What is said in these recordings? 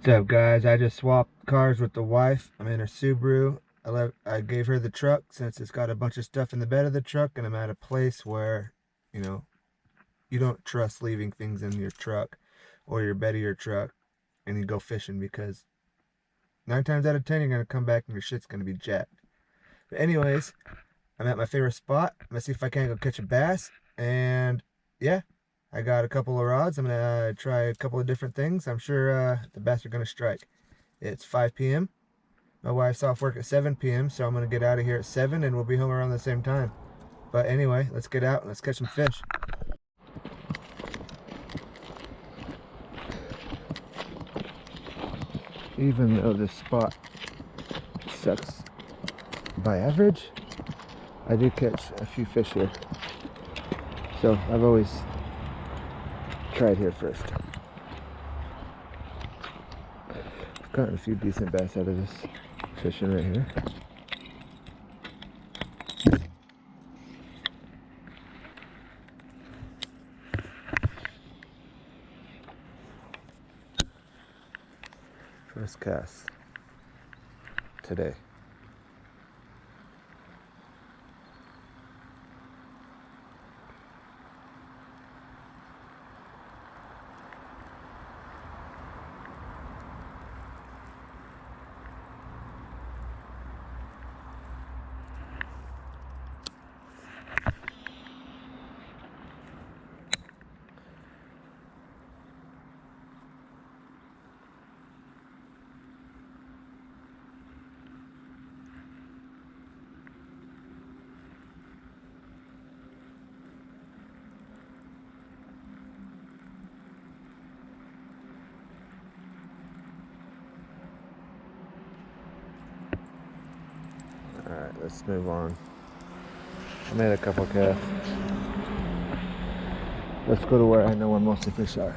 What's up, guys? I just swapped cars with the wife. I'm in her Subaru. I gave her the truck since it's got a bunch of stuff in the bed of the truck, and I'm at a place where, you don't trust leaving things in your truck or your bed of your truck and you go fishing, because 9 times out of 10 you're going to come back and your shit's going to be jacked. But anyways, I'm at my favorite spot. I'm going to see if I can't go catch a bass. And yeah, I got a couple of rods. I'm going to try a couple of different things. I'm sure the bass are going to strike. It's 5 p.m. My wife's off work at 7 p.m. So I'm going to get out of here at 7 and we'll be home around the same time. But anyway, let's get out and let's catch some fish. Even though this spot sucks by average, I do catch a few fish here. So I've always tried here first. I've gotten a few decent bass out of this fishing right here. First cast today. Alright, let's move on. I made a couple casts. Let's go to where I know where most of the fish are.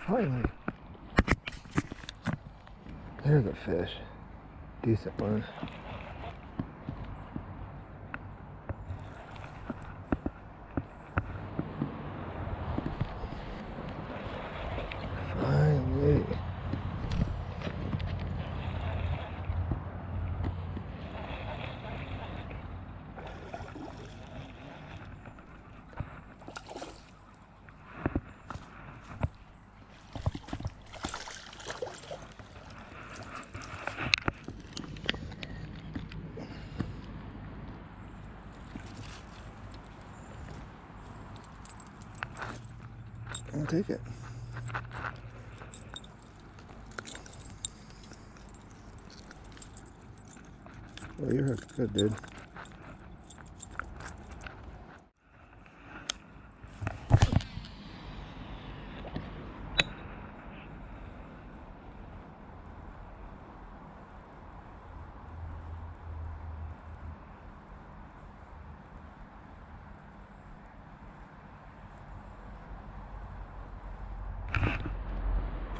Finally, there's a fish. Decent one. Finally. I'll take it. Well, you're good, dude.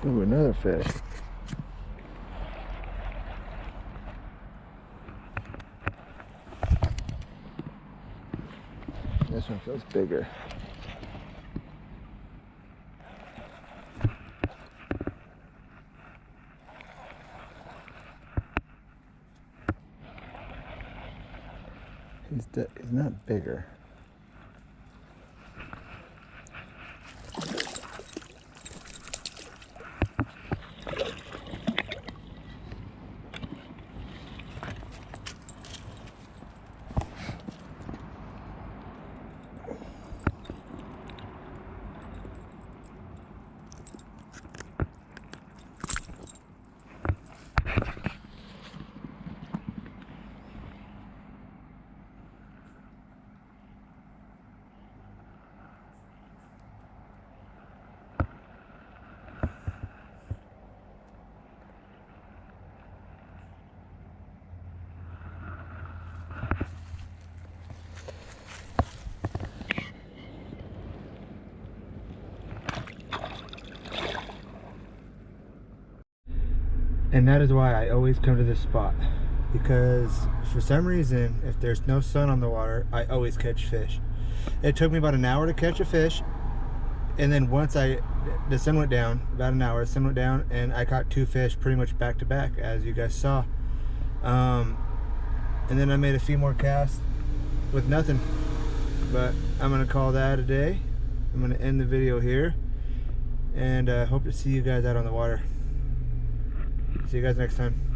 Ooh, another fish. This one feels bigger. He's not bigger. And that is why I always come to this spot, because for some reason, if there's no sun on the water, I always catch fish. It took me about an hour to catch a fish, and then once the sun went down, about an hour, the sun went down, and I caught 2 fish pretty much back to back, as you guys saw. And then I made a few more casts with nothing. But I'm gonna call that a day. I'm gonna end the video here, and hope to see you guys out on the water. See you guys next time.